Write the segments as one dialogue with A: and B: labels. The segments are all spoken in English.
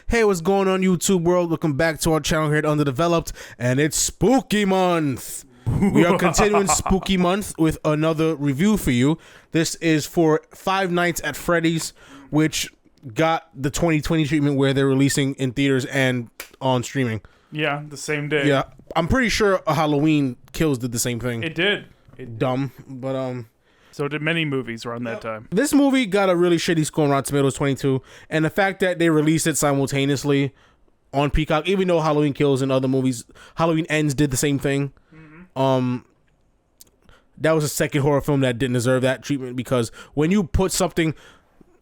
A: Hey, what's going on, YouTube world? Welcome back to our channel here at Underdeveloped, and it's Spooky Month. We are continuing Spooky Month with another review for you. This is for Five Nights at Freddy's, which got the 2020 treatment where they're releasing in theaters and on streaming.
B: Yeah, the same day.
A: Yeah, I'm pretty sure Halloween Kills did the same thing.
B: It did.
A: Dumb, but
B: So did many movies around that time.
A: This movie got a really shitty score on Rotten Tomatoes, 22, and the fact that they released it simultaneously on Peacock, even though Halloween Kills and other movies, Halloween Ends did the same thing. That was a second horror film that didn't deserve that treatment, because when you put something,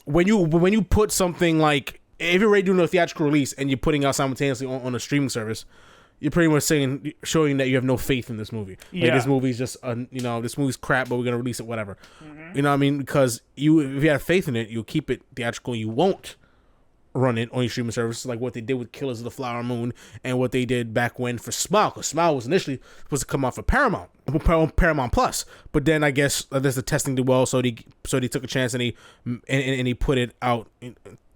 A: when you put something like, if you're already doing a theatrical release and you're putting out simultaneously on a streaming service, you're pretty much showing that you have no faith in this movie.
B: Yeah.
A: Like, this movie's just, this movie's crap, but we're gonna release it, whatever. You know what I mean? Because if you have faith in it, you'll keep it theatrical. You won't run it on your streaming services, like what they did with Killers of the Flower Moon and what they did back when for Smile, because Smile was initially supposed to come out for Paramount Plus, but then I guess the testing did well, so they took a chance and he put it out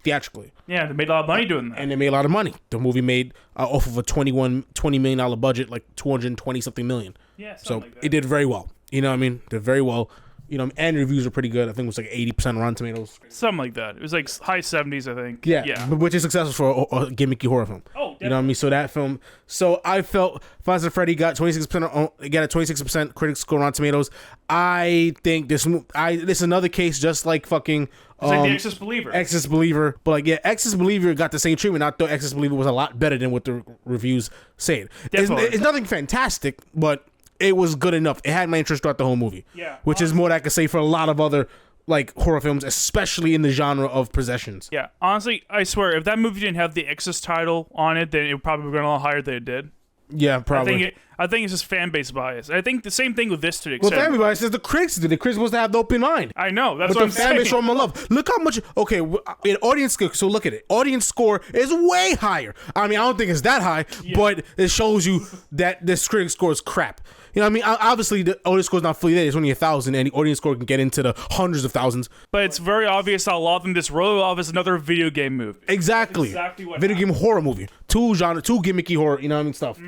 A: theatrically.
B: Yeah, they made a lot of money doing that.
A: And they made a lot of money. The movie made off of a $20 million budget, like 220 something million.
B: Yeah,
A: so
B: like that.
A: It did very well. You know what I mean? Did very well. You know, and reviews are pretty good. I think it was like 80% Rotten Tomatoes.
B: Something like that. It was like high 70s, I think.
A: Yeah. Which is successful for a gimmicky horror film.
B: Oh, definitely.
A: You know what I mean? So that film. So I felt Five Nights at Freddy got 26% critics score on Rotten Tomatoes. I think this is another case just like fucking.
B: It's like the Exorcist Believer.
A: Exorcist Believer. But like, yeah, Exorcist Believer got the same treatment. I thought Exorcist Believer was a lot better than what the reviews said. It's nothing fantastic, but it was good enough. It had my interest throughout the whole movie.
B: Yeah.
A: Which is more than I could say for a lot of other like horror films, especially in the genre of possessions.
B: Yeah. Honestly, I swear, if that movie didn't have the Exorcist title on it, then it would probably be a lot higher than it did.
A: Yeah, probably.
B: I think it's just fan base bias. I think the same thing with this to the
A: Well,
B: extent.
A: fan base bias is the critics did. The critics supposed to have the open mind.
B: I know. That's
A: but
B: what I'm
A: the fan
B: saying.
A: base show them love. Look how much. Okay, in audience score. So look at it. Audience score is way higher. I mean, I don't think it's that high, but it shows you that this critic score is crap. You know what I mean? Obviously, the audience score is not fully there. It's only 1,000, and the audience score can get into the hundreds of thousands.
B: But it's very obvious that a lot of them just roll off as another video game movie.
A: Exactly.
B: What
A: video game horror movie. Two gimmicky horror. You know what I mean? Stuff.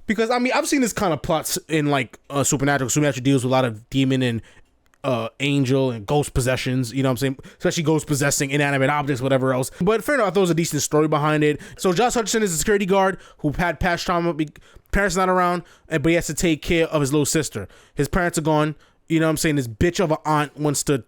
A: Because I mean, I've seen this kind of plots in like Supernatural. Supernatural deals with a lot of demon and angel and ghost possessions. You know what I'm saying? Especially ghost possessing inanimate objects, whatever else. But fair enough, I thought there was a decent story behind it. So Josh Hutcherson is a security guard who had past trauma. Parents not around, but he has to take care of his little sister. His parents are gone. You know what I'm saying? This bitch of an aunt wants to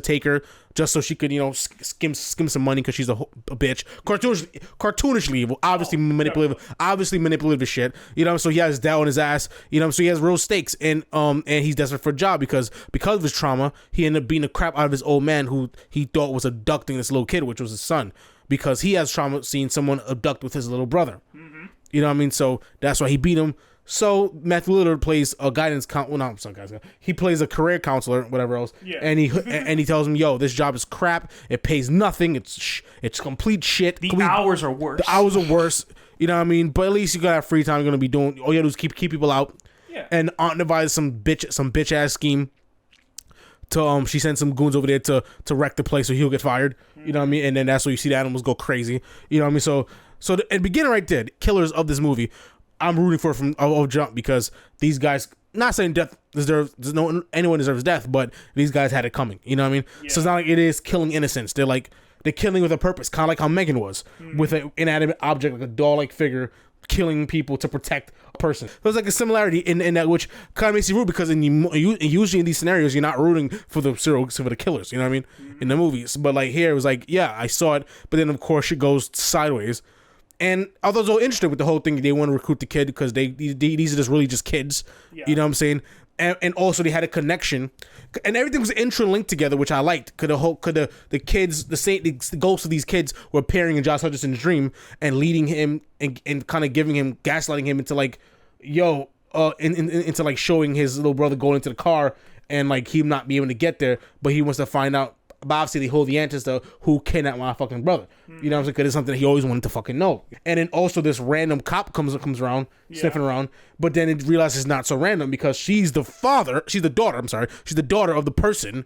A: take her just so she could, you know, skim some money because she's a bitch. Cartoonishly evil, obviously manipulative as shit. You know, so he has doubt on his ass. You know, so he has real stakes, and he's desperate for a job because of his trauma. He ended up beating the crap out of his old man who he thought was abducting this little kid, which was his son, because he has trauma seeing someone abduct with his little brother. You know what I mean? So that's why he beat him. So Matthew Lillard plays a guidance counselor. Well, no, I'm sorry, guys. He plays a career counselor, whatever else. Yeah. And he tells him, "Yo, this job is crap. It pays nothing. It's complete shit.
B: The hours are worse.
A: The hours are worse. You know what I mean? But at least you gotta have free time. You're gonna be doing. All you gotta do is keep people out. Yeah. And Aunt devised some bitch ass scheme. She sent some goons over there to wreck the place so he'll get fired. You know what I mean? And then that's where you see the animals go crazy. You know what I mean? So the beginning right there, the killers of this movie, I'm rooting for from jump, because these guys, not saying anyone deserves death, but these guys had it coming. You know what I mean? Yeah. So it's not like it is killing innocents. They're killing with a purpose, kind of like how Megan was, with an inanimate object, like a doll-like figure, killing people to protect a person. There's like a similarity in that, which kind of makes you root, because usually in these scenarios you're not rooting for the killers. You know what I mean? In the movies, but like here it was like, yeah, I saw it, but then of course it goes sideways. And although they're interested with the whole thing, they want to recruit the kid because these are just kids. Yeah. You know what I'm saying? And also they had a connection, and everything was interlinked together, which I liked. Could the kids, the ghosts of these kids were appearing in Josh Hutcherson's dream and leading him and kind of gaslighting him into like, into like showing his little brother going into the car and like him not being able to get there, but he wants to find out. But obviously they hold the answers to who kidnapped my fucking brother. You know what I'm saying? Because it's something that he always wanted to fucking know. And then also this random cop comes around, sniffing around, but then it realizes it's not so random, because she's the daughter of the person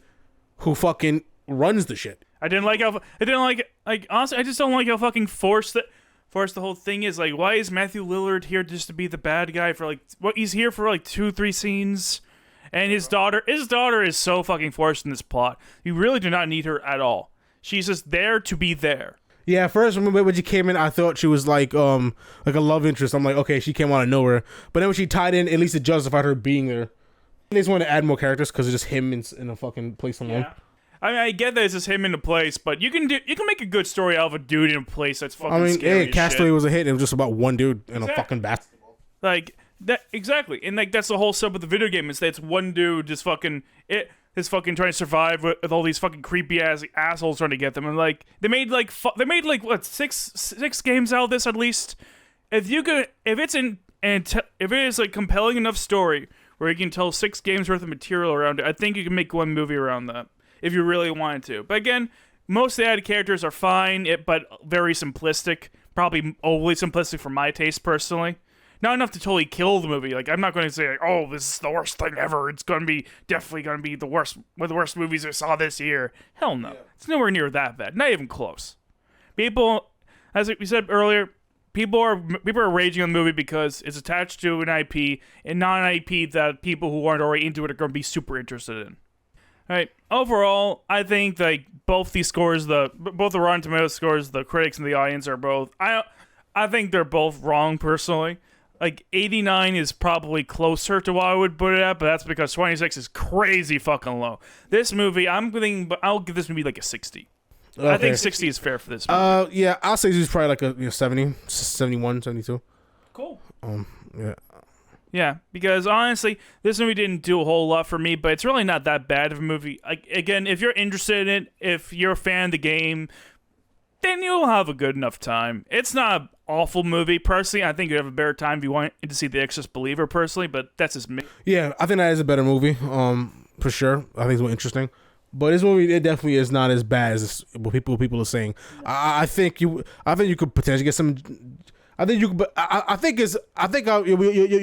A: who fucking runs the shit.
B: I didn't like honestly, I just don't like how fucking forced the whole thing is. Like, why is Matthew Lillard here just to be the bad guy for like what? He's here for like 2-3 scenes, and his daughter is so fucking forced in this plot. You really do not need her at all. She's just there to be there.
A: Yeah, at first when she came in, I thought she was like a love interest. I'm like, okay, she came out of nowhere. But then when she tied in, at least it justified her being there. They just wanted to add more characters because it's just him in a fucking place alone.
B: Yeah. I mean, I get that it's just him in a place, but you can make a good story out of a dude in a place that's fucking scary as
A: Castaway
B: shit.
A: was a hit. It was just about one dude in a fucking basketball.
B: Like that exactly, and like that's the whole sub of the video game is that it's one dude just fucking trying to survive with all these fucking creepy ass assholes trying to get them, and like they made like what six games out of this at least. If it is like compelling enough story where you can tell 6 games worth of material around it, I think you can make one movie around that. If you really wanted to. But again, most of the added characters are fine, but very simplistic. Probably overly simplistic for my taste, personally. Not enough to totally kill the movie. Like, I'm not going to say, like, oh, this is the worst thing ever. It's definitely going to be one of the worst movies I saw this year. Hell no. Yeah. It's nowhere near that bad. Not even close. People, as we said earlier, people are raging on the movie because it's attached to an IP, and not an IP that people who aren't already into it are going to be super interested in. All right. Overall, I think like both these scores, both the Rotten Tomatoes scores, the critics and the audience are both. I think they're both wrong personally. Like 89 is probably closer to what I would put it at, but that's because 26 is crazy fucking low. This movie, I'll give this movie like a 60. Okay. I think 60 is fair for this movie.
A: Yeah, I'll say it's probably like a 70, 71, 72.
B: Cool.
A: Yeah.
B: Yeah, because honestly, this movie didn't do a whole lot for me, but it's really not that bad of a movie. Like, again, if you're interested in it, if you're a fan of the game, then you'll have a good enough time. It's not an awful movie. Personally, I think you'd have a better time if you want to see The Exorcist Believer, personally, but that's just me.
A: Yeah, I think that is a better movie, for sure. I think it's more interesting. But this movie, it definitely is not as bad as what people are saying. I think you could potentially get some. I think you'll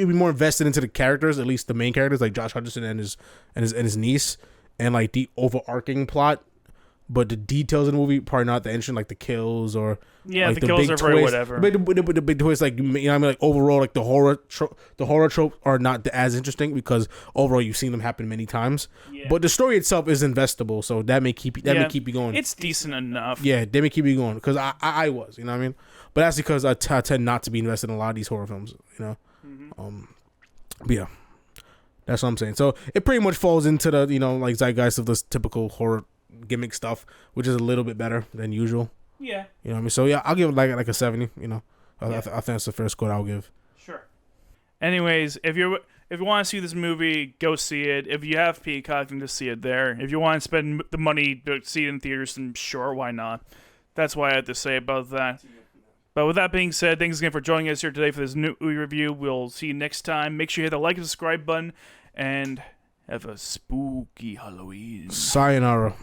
A: be more invested into the characters, at least the main characters, like Josh Hutcherson and his niece, and like the overarching plot. But the details of the movie probably not that interesting, like the kills or
B: like the kills are very whatever.
A: But the big twist, like, you know what I mean, like overall, like the horror tropes are not as interesting because overall you've seen them happen many times. Yeah. But the story itself is investable, so that may keep you going.
B: It's decent enough.
A: Yeah, they may keep you going because I was, you know what I mean. But that's because I tend not to be invested in a lot of these horror films, you know. Mm-hmm. But yeah, that's what I'm saying. So it pretty much falls into the, you know, like zeitgeist of this typical horror gimmick stuff, which is a little bit better than usual.
B: Yeah.
A: You know what I mean? So yeah, I'll give it like a 70, you know. I think that's the first score I'll give.
B: Sure. Anyways, if you want to see this movie, go see it. If you have Peacock, then just see it there. If you want to spend the money to see it in theaters, then sure, why not? That's what I had to say about that. But with that being said, thanks again for joining us here today for this new review. We'll see you next time. Make sure you hit the like and subscribe button, and have a spooky Halloween.
A: Sayonara.